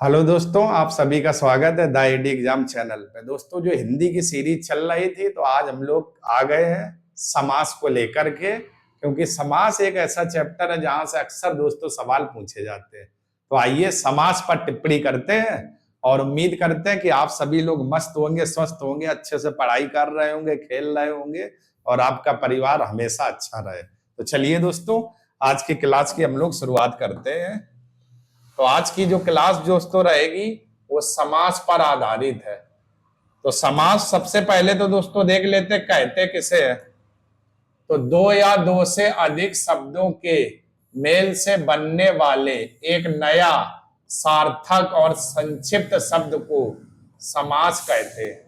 Hello दोस्तों, आप सभी का स्वागत है द आईडी एग्जाम चैनल पे। दोस्तों, जो हिंदी की सीरीज चल रही थी तो आज हम लोग आ गए हैं समास को लेकर के, क्योंकि समास एक ऐसा चैप्टर है जहां से अक्सर दोस्तों सवाल पूछे जाते हैं। तो आइए समास पर टिप्पणी करते हैं और उम्मीद करते हैं कि आप सभी लोग मस्त होंगे, स्वस्थ होंगे, अच्छे से पढ़ाई कर रहे होंगे, खेल रहे होंगे और आपका परिवार हमेशा अच्छा रहे। तो चलिए दोस्तों, आज की क्लास की हम लोग शुरुआत करते हैं। तो आज की जो क्लास दोस्तों रहेगी वो समास पर आधारित है। तो समास सबसे पहले तो दोस्तों देख लेते कहते किसे है। तो दो या दो से अधिक शब्दों के मेल से बनने वाले एक नया सार्थक और संक्षिप्त शब्द को समास कहते हैं।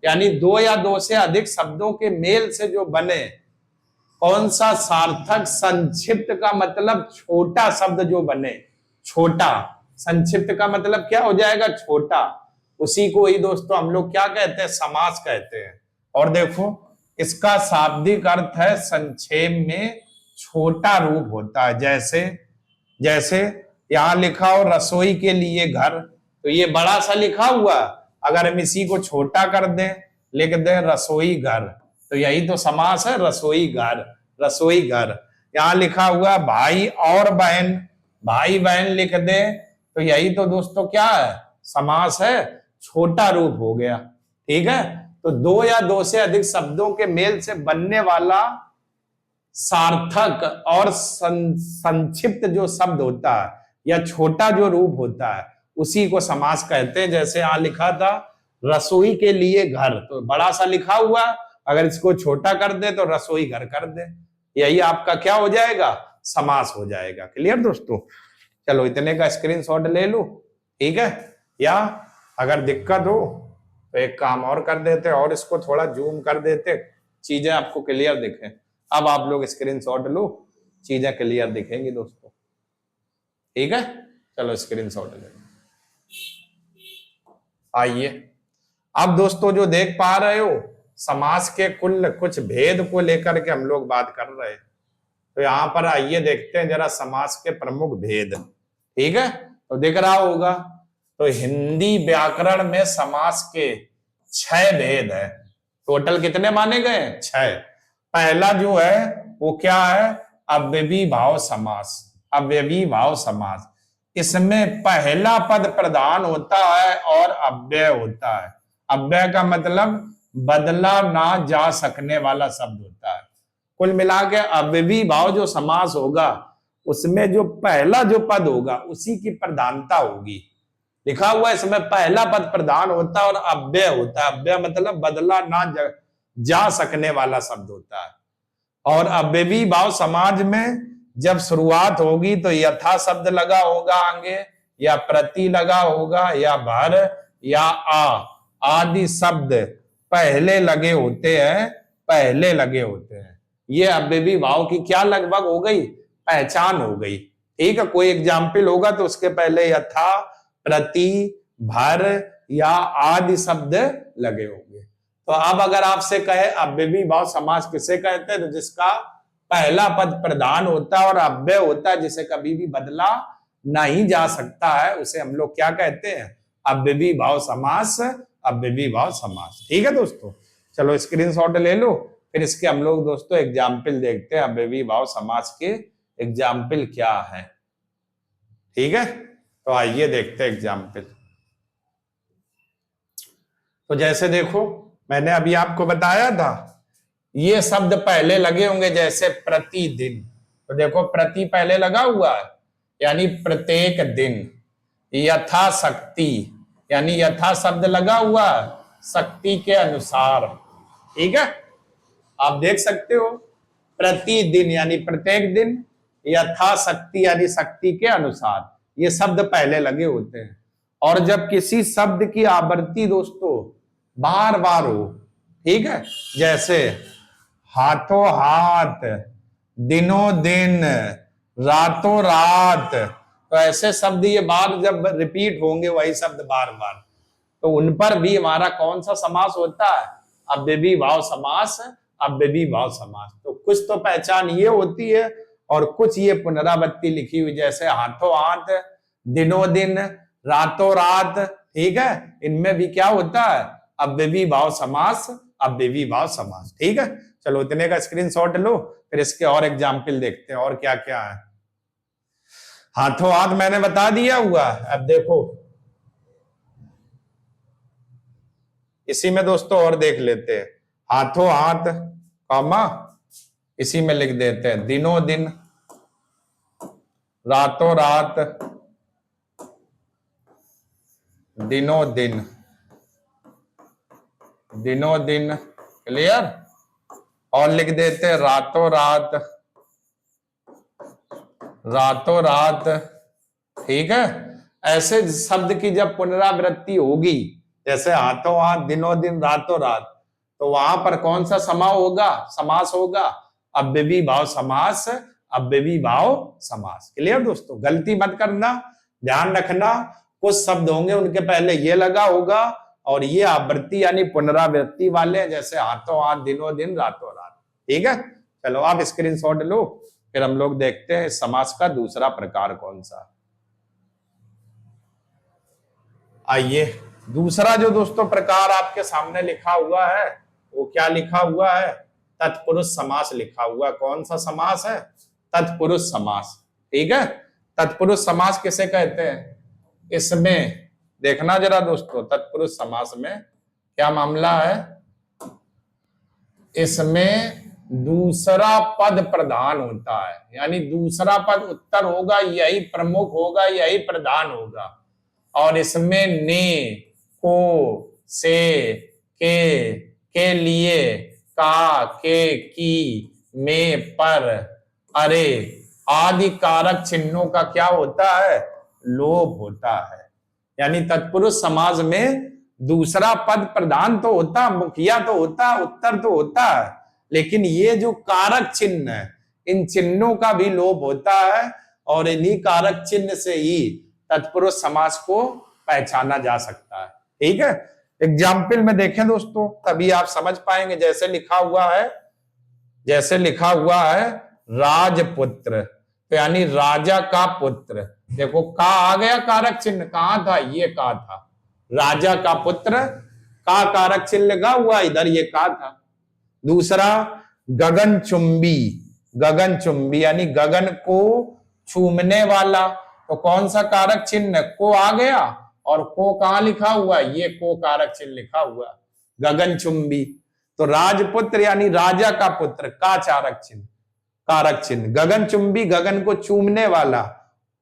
यानी दो या दो से अधिक शब्दों के मेल से जो बने कौन सा सार्थक, संक्षिप्त का मतलब छोटा शब्द जो बने, छोटा। संक्षिप्त का मतलब क्या हो जाएगा? छोटा। उसी को ही दोस्तों हम लोग क्या कहते हैं? समास कहते हैं। और देखो, इसका शाब्दिक अर्थ है संक्षेप में छोटा रूप होता है। जैसे जैसे यहां लिखा हो रसोई के लिए घर, तो ये बड़ा सा लिखा हुआ, अगर हम इसी को छोटा कर दें, लिख दें रसोई घर, तो यही तो समास है, रसोई घर, रसोई घर। यहां लिखा हुआ भाई और बहन, भाई बहन लिख दे, तो यही तो दोस्तों क्या है? समास है, छोटा रूप हो गया। ठीक है। तो दो या दो से अधिक शब्दों के मेल से बनने वाला सार्थक और संक्षिप्त जो शब्द होता है या छोटा जो रूप होता है उसी को समास कहते हैं। जैसे यहां लिखा था रसोई के लिए घर, तो बड़ा सा लिखा हुआ, अगर इसको छोटा कर दे तो रसोई घर कर दे, यही आपका क्या हो जाएगा? समास हो जाएगा। क्लियर दोस्तों? चलो इतने का स्क्रीनशॉट ले लो। ठीक है। या अगर दिक्कत हो तो एक काम और कर देते और इसको थोड़ा जूम कर देते, चीजें आपको क्लियर दिखें। अब आप लोग स्क्रीनशॉट लो, चीजें क्लियर दिखेंगी दोस्तों। ठीक है। चलो स्क्रीनशॉट ले लो। आइए अब दोस्तों जो देख पा रहे हो, समास के कुल कुछ भेद को लेकर के हम लोग बात कर रहे हैं। तो यहां पर आइए देखते हैं जरा समास के प्रमुख भेद। ठीक है। तो दिख रहा होगा, तो हिंदी व्याकरण में समास के 6 भेद है। टोटल कितने माने गए? 6। पहला जो है वो क्या है? अव्ययी भाव समास। अव्ययी भाव समास, इसमें पहला पद प्रधान होता है और अव्यय होता है। अव्यय का मतलब बदला ना जा सकने वाला शब्द होता है। कुल मिला के अव्ययी भाव जो समास होगा उसमें जो पहला जो पद होगा उसी की प्रधानता होगी। लिखा हुआ है इसमें पहला पद प्रधान होता है और अव्यय होता है। अव्यय मतलब बदला ना जा सकने वाला शब्द होता है। और अव्ययी भाव समाज में जब शुरुआत होगी तो यथा शब्द लगा होगा आगे, या प्रति लगा होगा, या भर, या आदि शब्द पहले लगे होते हैं, पहले लगे होते हैं। ये अव्ययी भाव की क्या लगभग हो गई? पहचान हो गई। ठीक है। कोई एग्जाम्पल होगा तो उसके पहले यथा, प्रति, भर या आदि शब्द लगे होंगे। तो अब अगर आपसे कहे अव्ययी भाव समास किसे कहते हैं, तो जिसका पहला पद प्रधान होता है और अव्यय होता है, जिसे कभी भी बदला नहीं जा सकता है, उसे हम लोग क्या कहते हैं? अव्ययी भाव समास, अव्ययी भाव समास। ठीक है दोस्तों। चलो स्क्रीनशॉट ले लो, फिर इसके हम लोग दोस्तों एग्जाम्पल देखते हैं। अव्ययी भाव समास के एग्जाम्पल क्या है? ठीक है। तो आइए देखते हैं एग्जाम्पल। तो जैसे देखो, मैंने अभी आपको बताया था ये शब्द पहले लगे होंगे, जैसे प्रतिदिन। तो देखो प्रति पहले लगा हुआ है, यानी प्रत्येक दिन। यथाशक्ति, यानी यथा शब्द लगा हुआ है, शक्ति के अनुसार। ठीक है। आप देख सकते हो प्रतिदिन यानी प्रत्येक दिन, यथाशक्ति यानी शक्ति के अनुसार, ये शब्द पहले लगे होते हैं। और जब किसी शब्द की आवृत्ति दोस्तों बार बार हो, ठीक है, जैसे हाथों हाथ, दिनों दिन, रातों रात, तो ऐसे शब्द ये बार जब रिपीट होंगे, वही शब्द बार बार, तो उन पर भी हमारा कौन सा समास होता है? अव्ययी भाव समास, अव्ययी भाव समास। तो कुछ तो पहचान ये होती है और कुछ ये पुनरावृत्ति लिखी हुई, जैसे हाथों हाथ, दिनों दिन, रातों रात, ठीक है, इनमें भी क्या होता है, अव्ययी भाव समास, अव्ययी भाव समास। ठीक है, चलो इतने का स्क्रीनशॉट लो, फिर इसके और एग्जाम्पल देखते हैं और क्या क्या है। हाथों हाथ मैंने बता दिया हुआ। अब देखो इसी में दोस्तों और देख लेते हैं। हाथों हाथ कॉमा, इसी में लिख देते हैं दिनों दिन, रातों रात, दिनों दिन, दिनों दिन। क्लियर? और लिख देते हैं रातों रात, रातों रात। ठीक है, ऐसे शब्द की जब पुनरावृत्ति होगी, जैसे हाथों हाथ, दिनों दिन, रातों रात, तो वहां पर कौन सा समास होगा, अव्ययी भाव समास, अव्ययी भाव समास। क्लियर दोस्तों? गलती मत करना, ध्यान रखना, कुछ शब्द होंगे उनके पहले ये लगा होगा और ये आवृत्ति यानी पुनरावृत्ति वाले, जैसे हाथों हाथ, दिनों दिन, रातों रात। ठीक है, चलो आप स्क्रीनशॉट लो, फिर हम लोग देखते हैं समास का दूसरा प्रकार कौन सा। आइए, दूसरा जो दोस्तों प्रकार आपके सामने लिखा हुआ है वो क्या लिखा हुआ है, तत्पुरुष समास लिखा हुआ। कौन सा समास है? तत्पुरुष समास। ठीक है, तत्पुरुष समास किसे कहते हैं? इसमें देखना जरा दोस्तों, तत्पुरुष समास में क्या मामला है, इसमें दूसरा पद प्रधान होता है, यानी दूसरा पद उत्तर होगा, यही प्रमुख होगा, यही प्रधान होगा। और इसमें ने, को, से, के लिए, का, के, की, में, पर, अरे आदि कारक चिन्हों का क्या होता है, लोप होता है। यानी तत्पुरुष समाज में दूसरा पद प्रधान तो होता, मुखिया तो होता, उत्तर तो होता है, लेकिन ये जो कारक चिन्ह है, इन चिन्हों का भी लोप होता है, और इन्हीं कारक चिन्ह से ही तत्पुरुष समास को पहचाना जा सकता है। ठीक है, एग्जाम्पल में देखें दोस्तों, तभी आप समझ पाएंगे। जैसे लिखा हुआ है, जैसे लिखा हुआ है राजपुत्र, तो यानी राजा का पुत्र। देखो का आ गया कारक चिन्ह, कहां था, ये का था, राजा का पुत्र, का कारक चिन्ह लगा हुआ इधर, ये का था। दूसरा गगनचुंबी, गगनचुंबी यानी गगन को छूमने वाला, तो कौन सा कारक चिन्ह, को आ गया, और को कहां लिखा हुआ, ये को कारक चिन्ह लिखा हुआ, गगनचुंबी। तो राजपुत्र यानी राजा का पुत्र, का कारक चिन्ह, कारक चिन्ह, गगनचुंबी गगन को चूमने वाला,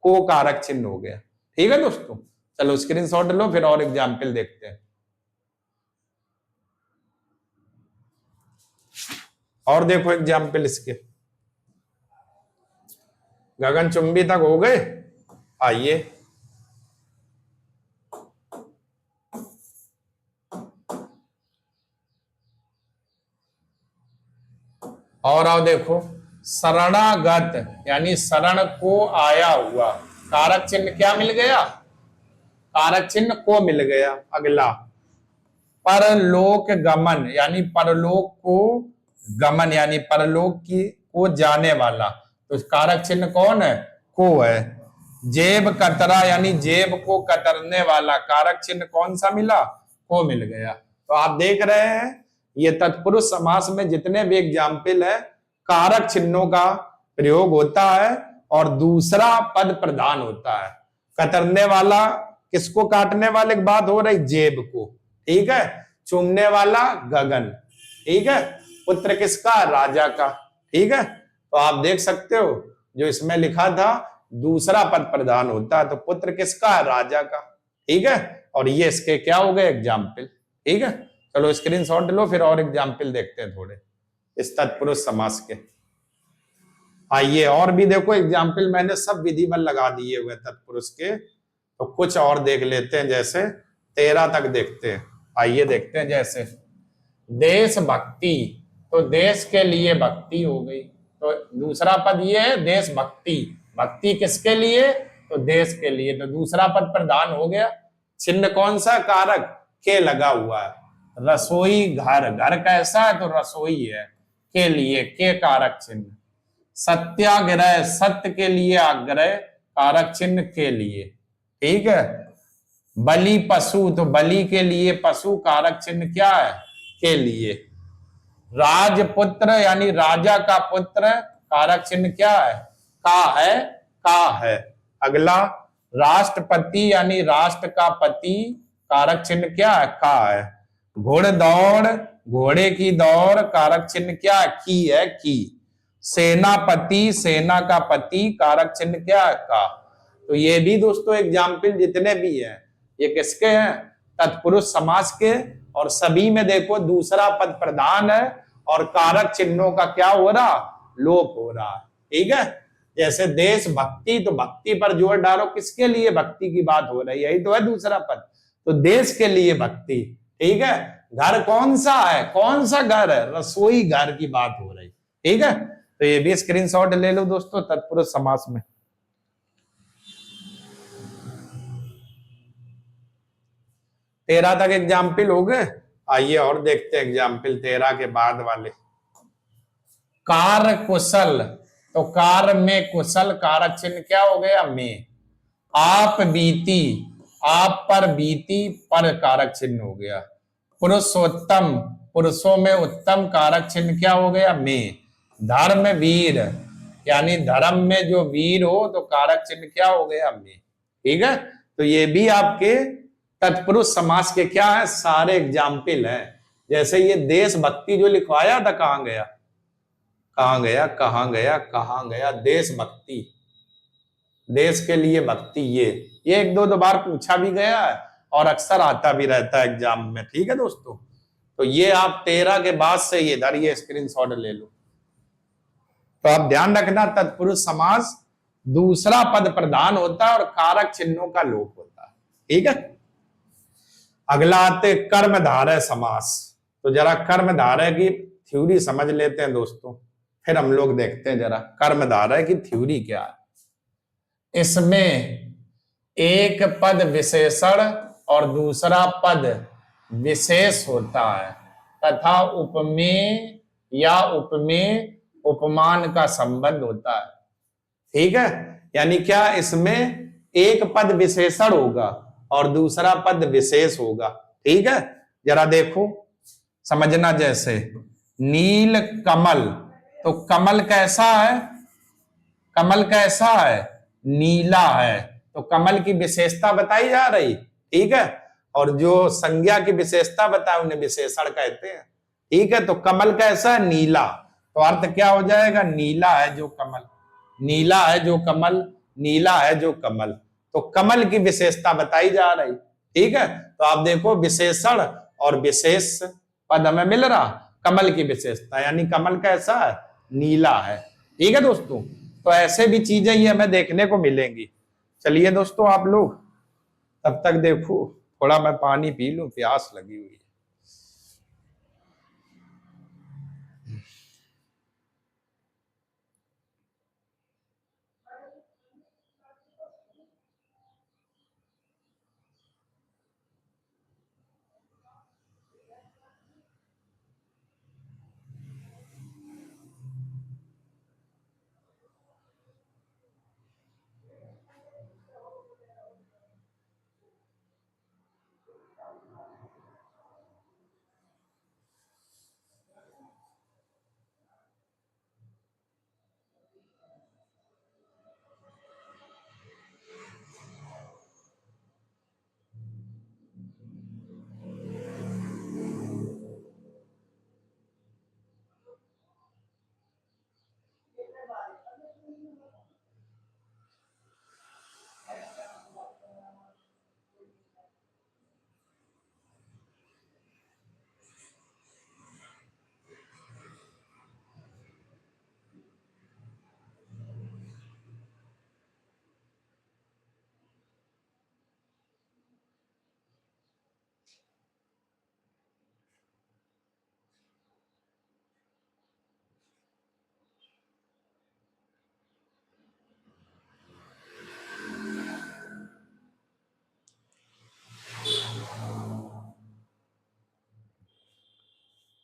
को कारक चिन्ह हो गया। ठीक है दोस्तों, चलो स्क्रीनशॉट लो, फिर और एग्जाम्पल देखते हैं। और देखो एग्जाम्पल इसके, गगनचुंबी तक हो गए। आइए और आओ देखो, शरणागत यानी शरण को आया हुआ, कारक चिन्ह क्या मिल गया, कारक चिन्ह को मिल गया। अगला परलोक गमन यानी परलोक को गमन यानी परलोक की को जाने वाला, तो कारक चिन्ह कौन है, को है। जेब कतरा यानी जेब को कतरने वाला, कारक चिन्ह कौन सा मिला, को मिल गया। तो आप देख रहे हैं ये तत्पुरुष समास में जितने भी एग्जाम्पल है, कारक चिन्हों का प्रयोग होता है और दूसरा पद प्रधान होता है। कतरने वाला किसको काटने वाले की बात हो रही, जेब को। ठीक है, चूमने वाला गगन। ठीक है, पुत्र किसका, राजा का। ठीक है, तो आप देख सकते हो जो इसमें लिखा था दूसरा पद प्रधान होता है, तो पुत्र किसका, राजा का। ठीक है, और ये इसके क्या हो गए एग्जाम्पल। ठीक है, चलो स्क्रीनशॉट लो, फिर और एग्जाम्पल देखते हैं थोड़े इस तत्पुरुष समास के। आइए और भी देखो एग्जाम्पल, मैंने सब विधिवत लगा दिए हुए तत्पुरुष के, तो कुछ और देख लेते हैं, जैसे 13 तक देखते हैं। आइए देखते हैं, जैसे देशभक्ति, तो देश के लिए भक्ति हो गई, तो दूसरा पद ये है देशभक्ति, भक्ति किसके लिए, तो देश के लिए, तो दूसरा पद प्रधान हो गया। चिन्ह कौन सा, कारक के लगा हुआ है। रसोई घर, घर कैसा है, तो रसोई है, के लिए, के कारक चिन्ह। सत्याग्रह, सत्य के लिए आग्रह, कारक चिन्ह के लिए। ठीक है, बलि पशु, तो बलि के लिए पशु कारक चिन्ह क्या है? के लिए। राजपुत्र यानी राजा का पुत्र कारक चिन्ह क्या है? का है, का है। अगला राष्ट्रपति यानी राष्ट्र का पति कारक चिन्ह क्या है? का है। घुड़दौड़, घोड़े की दौड़ कारक चिन्ह क्या है? की है, की। सेनापति, सेना का पति कारक चिन्ह क्या है? का। तो ये भी दोस्तों एग्जाम्पल जितने भी हैं ये किसके हैं? तत्पुरुष समास के। और सभी में देखो दूसरा पद प्रधान है और कारक चिन्हों का क्या हो रहा? लोप हो रहा है। ठीक है। जैसे देशभक्ति, तो भक्ति पर जोर डालो, किसके लिए भक्ति की बात हो रही है? यही तो है दूसरा पद। तो देश के लिए भक्ति। ठीक है। घर कौन सा है? कौन सा घर है? रसोई घर की बात हो रही। ठीक है। तो ये भी स्क्रीनशॉट ले लो दोस्तों तत्पुरुष समास में। 13 तक एग्जाम्पल हो गए। आइए और देखते हैं एग्जाम्पल 13 के बाद वाले। कार्य कुशल, तो कार्य में कुशल कारक चिन्ह क्या हो गया? में। आप बीती, आप पर बीती पर कारक चिन्ह हो गया। पुरुषोत्तम, पुरुषों में उत्तम कारक चिन्ह क्या हो गया? में। धर्मवीर यानी धर्म में जो वीर हो तो कारक चिन्ह क्या हो गया? में। ठीक है। तो ये भी आपके तत्पुरुष समास के क्या है? सारे एग्जाम्पल हैं। जैसे ये देशभक्ति जो लिखवाया था, कहां गया? कहां गया? कहां गया? कहां गया? देशभक्ति, देश के लिए भक्ति। ये एक दो बार पूछा भी गया है और अक्सर आता भी रहता है एग्जाम में। ठीक है दोस्तों। तो ये आप 13 के बाद से इधर ये स्क्रीनशॉट ले लो। तो आप ध्यान रखना तत्पुरुष समास दूसरा पद प्रधान होता है और कारक चिन्हों का लोप होता है। ठीक है। अगला आते कर्मधारय समास। तो जरा कर्मधारय की थ्योरी समझ लेते हैं दोस्तों, फिर हम लोग देखते हैं जरा कर्मधारय की थ्योरी क्या है। इसमें एक पद विशेषण और दूसरा पद विशेष होता है तथा उपमेय या उपमेय उपमान का संबंध होता है। ठीक है। यानी क्या? इसमें एक पद विशेषण होगा और दूसरा पद विशेष होगा। ठीक है। जरा देखो समझना। जैसे नील कमल, तो कमल कैसा है? कमल कैसा है? नीला है। तो कमल की विशेषता बताई जा रही। ठीक है। और जो संज्ञा की विशेषता बताए उन्हें विशेषण कहते हैं। ठीक है। तो कमल कैसा है? नीला। तो अर्थ क्या हो जाएगा? नीला है जो कमल, नीला है जो कमल, नीला है जो कमल। तो कमल की विशेषता बताई जा रही। ठीक है। तो आप देखो विशेषण और विशेष पद हमें मिल रहा। कमल की विशेषता यानी कमल कैसा है? नीला है। ठीक है दोस्तों। तो ऐसे भी चीजें ही हमें देखने को मिलेंगी। चलिए दोस्तों, आप लोग तब तक देखो, थोड़ा मैं पानी पी लूं, प्यास लगी हुई है।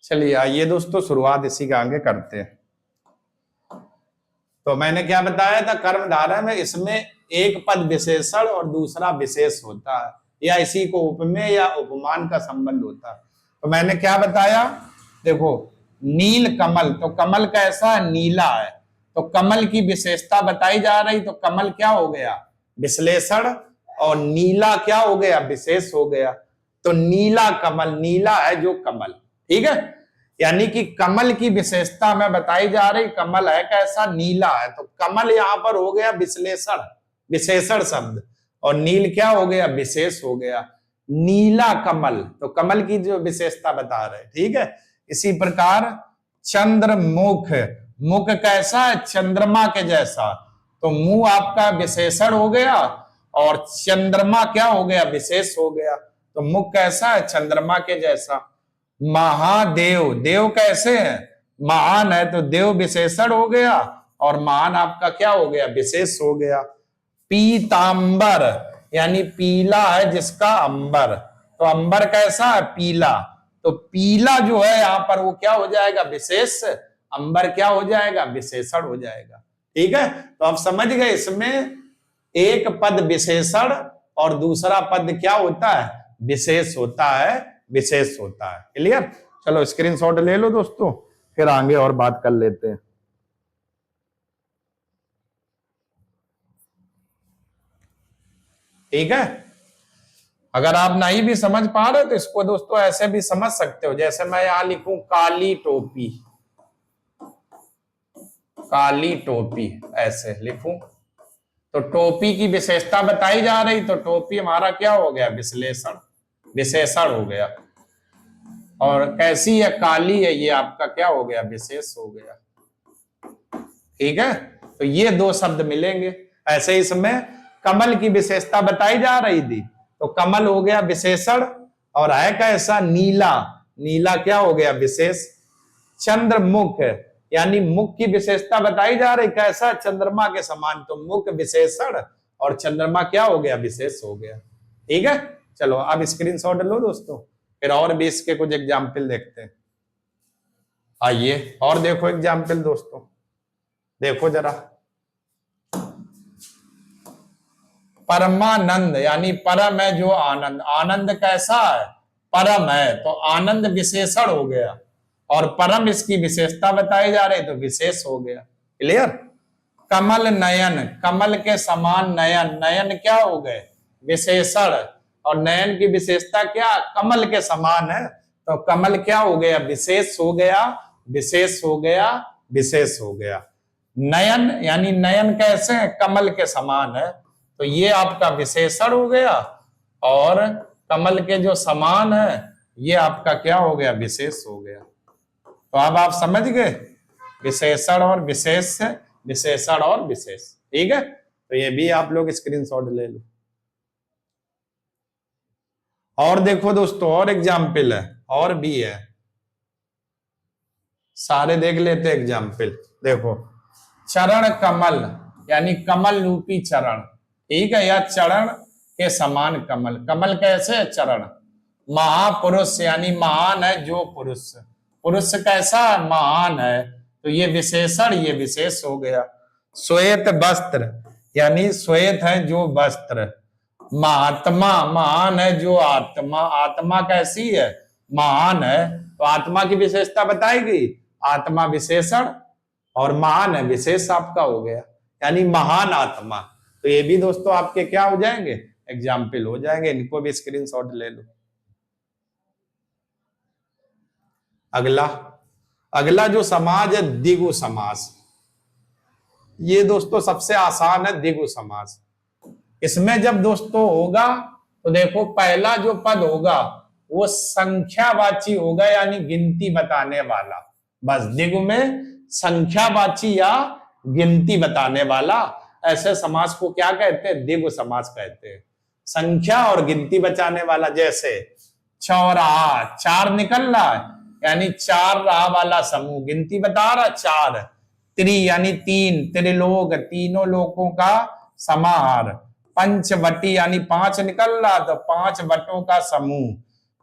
चलिए आइए दोस्तों, शुरुआत इसी का आगे करते हैं। तो मैंने क्या बताया था? कर्मधारय में इसमें एक पद विशेषण और दूसरा विशेष होता है। या इसी को उपमेय या उपमान का संबंध होता है। तो मैंने क्या बताया, देखो नील कमल, तो कमल कैसा है, नीला है, तो कमल की विशेषता बताई जा रही, तो कमल क्या हो गया, विश्लेषण, और नीला क्या हो गया, विशेष हो गया। तो नीला कमल, नीला है जो कमल, ठीक है, यानी कि कमल की विशेषता में बताई जा रही, कमल है कैसा, नीला है, तो कमल यहां पर हो गया विश्लेषण, विशेषण शब्द, और नील क्या हो गया, विशेष हो गया, नीला कमल, तो कमल की जो विशेषता बता रहे, ठीक है। इसी प्रकार चंद्रमुख, मुख कैसा है, चंद्रमा के जैसा, तो मुंह आपका विशेषण हो गया और चंद्रमा क्या हो गया, विशेष हो गया, तो मुख कैसा है, चंद्रमा के जैसा। महादेव, देव कैसे है, महान है, तो देव विशेषण हो गया और महान आपका क्या हो गया, विशेष हो गया। पीतांबर यानी पीला है जिसका अंबर, तो अंबर कैसा है, पीला, तो पीला जो है यहां पर वो क्या हो जाएगा, विशेष, अंबर क्या हो जाएगा, विशेषण हो जाएगा, ठीक है। तो आप समझ गए, इसमें एक पद विशेषण और दूसरा पद क्या होता है, विशेष होता है, विशेष होता है। क्लियर, चलो स्क्रीनशॉट ले लो दोस्तों, फिर आगे और बात कर लेते हैं। ठीक है, अगर आप नहीं भी समझ पा रहे तो इसको दोस्तों ऐसे भी समझ सकते हो, जैसे मैं यहां लिखूं काली टोपी, काली टोपी, ऐसे लिखूं, तो टोपी की विशेषता बताई जा रही, तो टोपी हमारा क्या हो गया, विश्लेषण, विशेषण हो गया, और कैसी है, काली है, ये आपका क्या हो गया, विशेष हो गया, ठीक है। तो ये दो शब्द मिलेंगे। ऐसे ही इसमें कमल की विशेषता बताई जा रही थी, तो कमल हो गया विशेषण और है कैसा, नीला, नीला क्या हो गया, विशेष। चंद्रमुख यानी मुख की विशेषता बताई जा रही, कैसा, चंद्रमा के समान, तो मुख विशेषण और चंद्रमा क्या हो गया, विशेष हो गया, ठीक है। चलो अब स्क्रीनशॉट लो दोस्तों, फिर और भी इसके कुछ एग्जाम्पल देखते हैं। आइए और देखो एग्जाम्पल दोस्तों, देखो जरा, परमानंद यानी परम है जो आनंद, आनंद कैसा है, परम है, तो आनंद विशेषण हो गया और परम इसकी विशेषता बताई जा रही, तो विशेष हो गया। क्लियर। कमल नयन, कमल के समान नयन, नयन क्या हो गए, विशेषण, और नयन की विशेषता क्या, कमल के समान है, तो कमल क्या हो गया, विशेष हो गया, विशेष हो गया, विशेष हो गया। नयन यानी नयन कैसे है, कमल के समान है, तो ये आपका विशेषण हो गया, और कमल के जो समान है ये आपका क्या हो गया, विशेष हो गया। तो अब आप समझ गए, विशेषण और विशेष, विशेषण और विशेष, ठीक है। तो ये भी आप लोग स्क्रीनशॉट ले लो। और देखो दोस्तों, और एग्जाम्पल है, और भी है, सारे देख लेते एग्जाम्पल। देखो चरण कमल यानी कमल रूपी चरण, ठीक है, या चरण के समान कमल, कमल कैसे है, चरण। महापुरुष यानी महान है जो पुरुष, पुरुष कैसा है, महान है, तो ये विशेषण, ये विशेष हो गया। श्वेत वस्त्र यानी श्वेत है जो वस्त्र। महात्मा, महान है जो आत्मा, आत्मा कैसी है, महान है, तो आत्मा की विशेषता बताएगी, आत्मा विशेषण और महान है विशेष आपका हो गया, यानी महान आत्मा। तो ये भी दोस्तों आपके क्या हो जाएंगे, एग्जाम्पल हो जाएंगे, इनको भी स्क्रीनशॉट ले लो। अगला, अगला जो समाज है द्विगु समास, ये दोस्तों सबसे आसान है द्विगु समास। इसमें जब दोस्तों होगा तो देखो पहला जो पद होगा वो संख्यावाची होगा, यानी गिनती बताने वाला, बस द्विगु में संख्यावाची या गिनती बताने वाला, ऐसे समास को क्या कहते हैं, द्विगु समास कहते हैं। संख्या और गिनती बचाने वाला, जैसे चौराहा, चार निकल रहा है यानी चार राह वाला समूह, गिनती बता रहा चार। त्रि यानी तीन, त्रिलोक तीनों लोकों का समाहार। पंचवटी यानी पांच निकल रहा तो पांच वटों का समूह।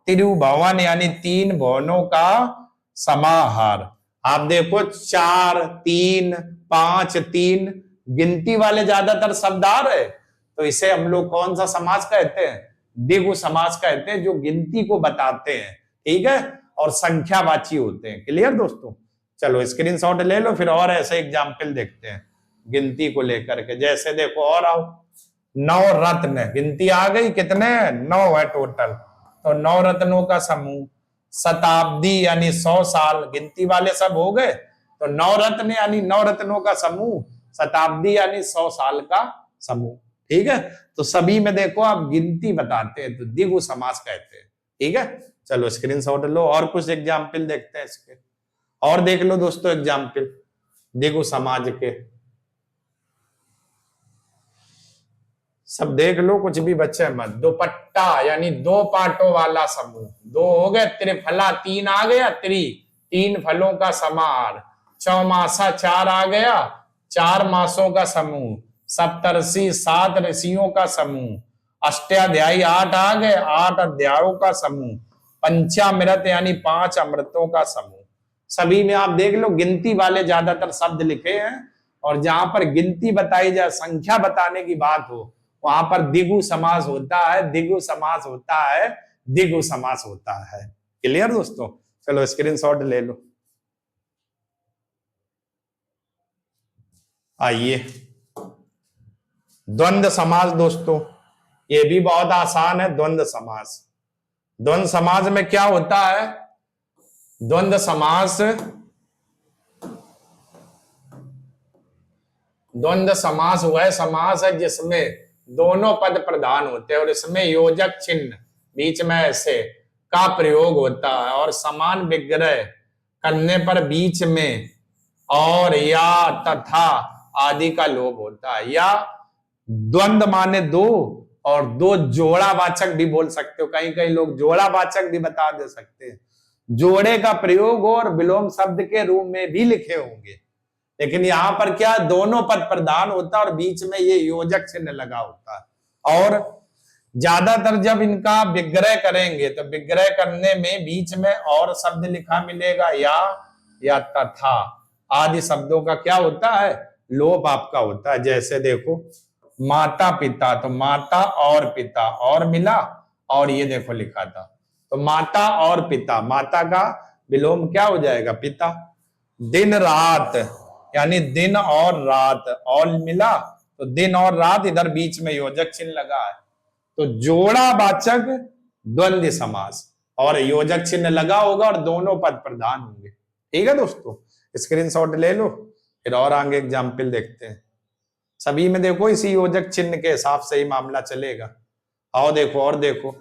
त्रिभुवन यानी तीन भुवनों का समाहार। आप देखो चार, तीन, पांच, तीन, गिनती वाले ज्यादातर शब्द आ रहे, तो इसे हम लोग कौन सा समास कहते हैं, द्विगु समास कहते हैं, जो गिनती को बताते हैं, ठीक है, और संख्यावाची होते हैं। क्लियर दोस्तों? चलो स्क्रीनशॉट ले लो, फिर और ऐसे एग्जाम्पल देखते हैं गिनती को लेकर के। जैसे देखो और आओ, नौ रत्न, गिनती आ गई, कितने? 9 है टोटल। तो 9 रत्नों का समूह। शताब्दी यानी 100 साल, गिनती वाले सब हो गए। तो 9 रत्न यानी 9 रत्नों का समूह, शताब्दी यानी 100 साल का समूह। ठीक है, तो सभी में देखो आप गिनती बताते हैं तो द्विगु समास कहते हैं। ठीक है, चलो स्क्रीनशॉट लो, और कुछ एग्जाम्पल देखते हैं इसके। और देख लो दोस्तों एग्जाम्पल द्विगु समाज के, सब देख लो, कुछ भी बच्चे मत। दुपट्टा यानी 2 पार्टों वाला समूह, 2 हो गए। त्रिफला 3 आ गया, 3 फलों का समार। चौमासा 4 आ गया, 4 मासों का समूह। सप्तर्षि 7 ऋषियों का समूह। अष्टाध्यायी 8 आ गए, 8 अध्यायों का समूह। पंचामृत यानी 5 अमृतों का समूह। सभी में आप देख लो गिनती वाले ज्यादातर शब्द लिखे हैं, और जहां पर गिनती बताई जाए, संख्या बताने की बात हो, वहां पर द्विगु समास होता है, द्विगु समास होता है, द्विगु समास होता है। क्लियर दोस्तों? चलो स्क्रीनशॉट ले लो। आइए द्वंद्व समास दोस्तों, ये भी बहुत आसान है। द्वंद्व समास, द्वंद्व समास में क्या होता है? द्वंद्व समास, द्वंद्व समास वह समास है जिसमें दोनों पद प्रधान होते हैं और इसमें योजक चिन्ह बीच में ऐसे का प्रयोग होता है, और समान विग्रह करने पर बीच में और या तथा आदि का लोप होता है। या द्वंद्व माने 2, और 2 जोड़ावाचक भी बोल सकते हो, कहीं कहीं लोग जोड़ावाचक भी बता दे सकते हैं। जोड़े का प्रयोग और विलोम शब्द के रूप में भी लिखे होंगे, लेकिन यहां पर क्या, दोनों पद प्रधान होता है और बीच में ये योजक चिन्ह लगा होता है। और ज्यादातर जब इनका विग्रह करेंगे तो विग्रह करने में बीच में और शब्द लिखा मिलेगा, या तथा आदि शब्दों का क्या होता है? लोप आपका होता है। जैसे देखो माता पिता, तो माता और पिता और मिला, और ये देखो लिखा था, तो माता और पिता, माता का विलोम क्या हो जाएगा? पिता। दिन रात यानी दिन और रात और मिला, तो दिन और रात, इधर बीच में योजक चिन्ह लगा है, तो जोड़ावाचक द्वंद्व समास, और योजक चिन्ह लगा होगा और दोनों पद प्रधान होंगे। ठीक है दोस्तों, स्क्रीनशॉट ले लो, फिर और आगे एग्जाम्पल देखते हैं। सभी में देखो इसी योजक चिन्ह के हिसाब से ही मामला चलेगा। आओ देखो, और देखो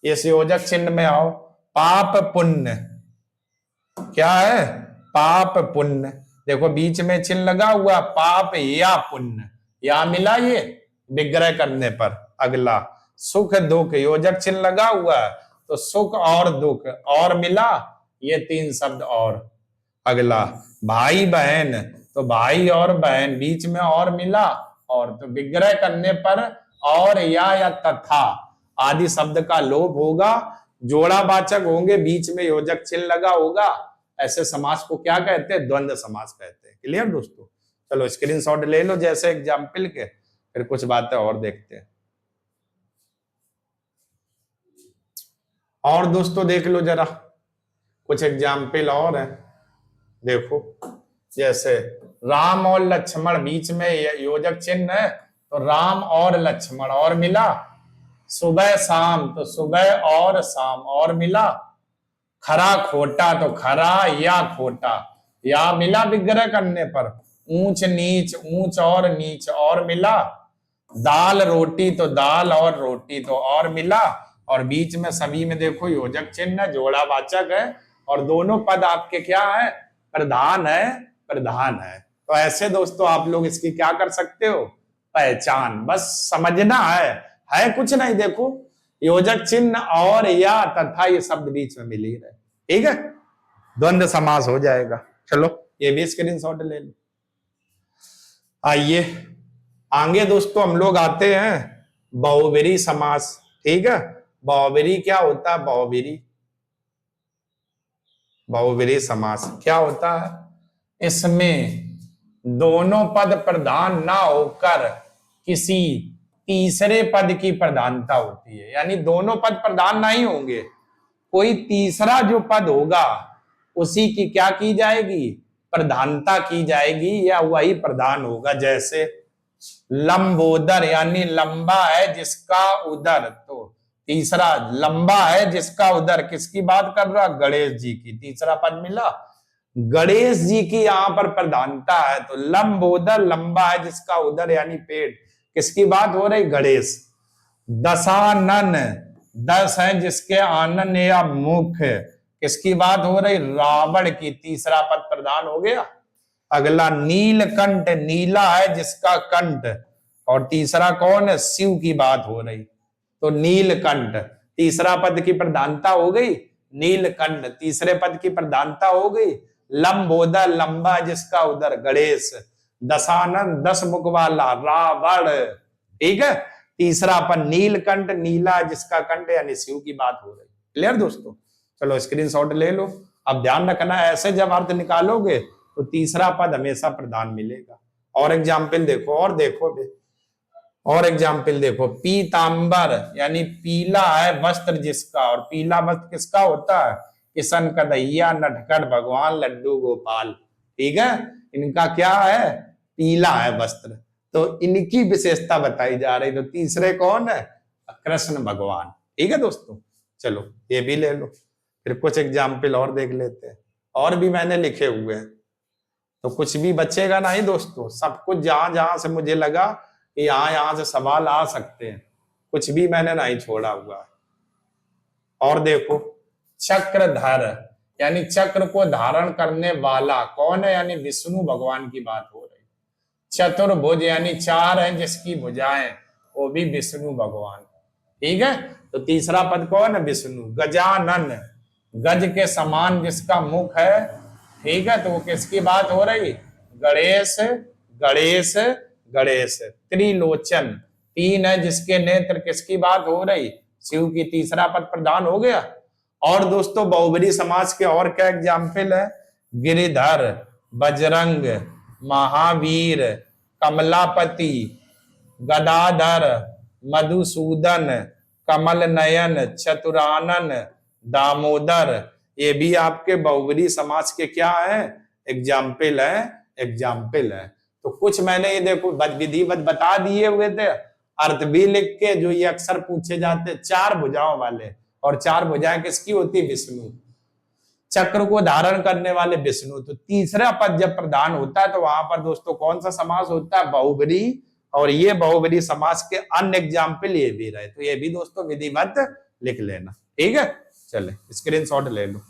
इस योजक चिन्ह में आओ, पाप पुण्य, क्या है? पाप पुण्य। देखो बीच में चिन्ह लगा हुआ, पाप या पुण्य, या मिला ये विग्रह करने पर। अगला सुख दुख, योजक चिन्ह लगा हुआ है, तो सुख और दुख और मिला, ये 3 शब्द और। अगला भाई बहन, तो भाई और बहन बीच में और मिला, और तो विग्रह करने पर और या तथा आदि शब्द का लोप होगा, जोड़ावाचक होंगे, बीच में योजक चिन्ह लगा होगा। ऐसे समास को क्या कहते हैं? द्वंद्व समास कहते हैं। क्लियर दोस्तों? चलो स्क्रीनशॉट ले लो जैसे एग्जाम्पल के, फिर कुछ बातें और देखते हैं। और दोस्तों देख लो जरा, कुछ एग्जाम्पल और है। देखो जैसे राम और लक्ष्मण, बीच में योजक चिन्ह है, तो राम और लक्ष्मण और मिला। सुबह शाम, तो सुबह और शाम और मिला। खरा खोटा, तो खरा या खोटा, या मिला विग्रह करने पर। ऊंच नीच, ऊंच और नीच और मिला। दाल रोटी, तो दाल और रोटी तो और मिला, और बीच में सभी में देखो योजक चिन्ह है, जोड़ावाचक है, और दोनों पद आपके क्या है? प्रधान है, प्रधान है। तो ऐसे दोस्तों आप लोग इसकी क्या कर सकते हो? पहचान, बस समझना है कुछ नहीं। देखो योजक चिन्ह और या तथा ये शब्द बीच में मिल ही रहे, ठीक है, द्वंद्व समास हो जाएगा। चलो ये भी स्क्रीनशॉट ले लो। आइए आगे दोस्तों हम लोग आते हैं बहुब्रीहि समास। ठीक है, बहुब्रीहि क्या होता है? बहुब्रीहि समास क्या होता है? इसमें दोनों पद प्रधान ना होकर किसी तीसरे पद की प्रधानता होती है, यानी दोनों पद प्रधान नहीं होंगे, कोई तीसरा जो पद होगा उसी की क्या की जाएगी, प्रधानता की जाएगी, या वही प्रधान होगा। जैसे लंबोदर यानी लंबा है जिसका उदर, तो तीसरा लंबा है जिसका उदर किसकी बात कर रहा, गणेश जी की, तीसरा पद मिला, गणेश जी की यहां पर प्रधानता है। तो लंबोदर लंबा है जिसका उदर यानी पेट, किसकी बात हो रही, गणेश। दशानन, दस है जिसके आनन या मुख, किसकी बात हो रही, रावण की, तीसरा पद प्रधान हो गया। अगला नीलकंठ, नीला है जिसका कंठ, और तीसरा कौन है, शिव की बात हो रही, तो नीलकंठ, तीसरा पद की प्रधानता हो गई, नीलकंठ तीसरे पद की प्रधानता हो गई। लंबोदर लंबा जिसका उदर, गणेश। दशानन दस मुख वाला, रावण, ठीक है, तीसरा पद नीलकंठ, नीला जिसका कंठ यानी शिव की बात हो रही। क्लियर दोस्तों, चलो स्क्रीनशॉट ले लो। अब ध्यान रखना, ऐसे जब अर्थ निकालोगे तो तीसरा पद हमेशा प्रधान मिलेगा। और एग्जाम्पल देखो, और देखो भी, और एग्जाम्पल देखो, पीतांबर यानी पीला है वस्त्र जिसका, और पीला वस्त्र किसका होता है, किशन कन्हैया नटखट भगवान लड्डू गोपाल, ठीक है, इनका क्या है, पीला है वस्त्र, तो इनकी विशेषता बताई जा रही। तो तीसरे कौन है, कृष्ण भगवान, ठीक है दोस्तों। चलो ये भी ले लो, फिर कुछ एग्जाम्पल और देख लेते हैं, और भी मैंने लिखे हुए हैं, तो कुछ भी बचेगा नहीं दोस्तों, सब कुछ जहां जहां से मुझे लगा कि यहां से सवाल आ सकते हैं, कुछ भी मैंने नहीं छोड़ा हुआ है। और देखो, चक्रधर यानी चक्र को धारण करने वाला कौन है, यानी विष्णु भगवान की बात हो रही। चतुर्भुज यानी चार है जिसकी भुजाएं, वो भी विष्णु भगवान, ठीक है, तो तीसरा पद कौन है, विष्णु। गजानन, गज के समान जिसका मुख है, ठीक है, तो वो किसकी बात हो रही, गणेश, गणेश, गणेश। त्रिलोचन, तीन है जिसके नेत्र, किसकी बात हो रही, शिव की, तीसरा पद प्रधान हो गया। और दोस्तों बहुब्रीहि समास के और क्या एग्जाम्पल है, गिरिधर, बजरंग, महावीर, कमलापति, गदाधर, मधुसूदन, कमल नयन, चतुरानन, दामोदर, ये भी आपके बहुब्रीहि समास के क्या है, एग्जाम्पल है, एग्जाम्पल है। तो कुछ मैंने ये देखो विधिवत बता दिए हुए थे, अर्थ भी लिख के, जो ये अक्सर पूछे जाते, चार भुजाओं वाले, और चार भुजाएं किसकी होती, विष्णु, चक्र को धारण करने वाले विष्णु। तो तीसरा पद जब प्रधान होता है तो वहां पर दोस्तों कौन सा समास होता है, बहुब्रीहि, और ये बहुब्रीहि समास के अन्य एग्जाम्पल ये भी रहे, तो ये भी दोस्तों विधिवत लिख लेना, ठीक है। चले स्क्रीनशॉट ले लो,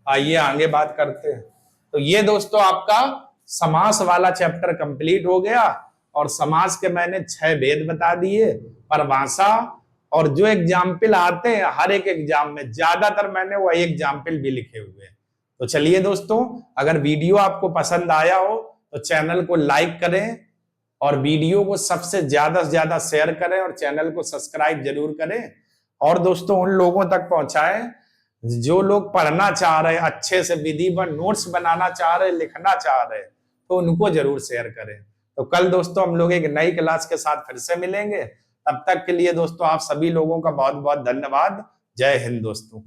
आइए आगे बात करते हैं। तो ये दोस्तों आपका समास वाला चैप्टर कंप्लीट हो गया, और समास के मैंने 6 भेद बता दिए, परिभाषा, और जो एग्जाम्पल आते हैं हर एक एग्जाम में, ज्यादातर मैंने वही एग्जाम्पल भी लिखे हुए हैं। तो चलिए दोस्तों, अगर वीडियो आपको पसंद आया हो तो चैनल को लाइक करें, और वीडियो को सबसे ज्यादा से ज्यादा शेयर करें, और चैनल को सब्सक्राइब जरूर करें। और दोस्तों उन लोगों तक पहुंचाएं जो लोग पढ़ना चाह रहे हैं, अच्छे से विधिवत नोट्स बनाना चाह रहे, लिखना चाह रहे, तो उनको जरूर शेयर करें। तो कल दोस्तों हम लोग एक नई क्लास के साथ फिर से मिलेंगे, तब तक के लिए दोस्तों आप सभी लोगों का बहुत बहुत धन्यवाद। जय हिंद दोस्तों।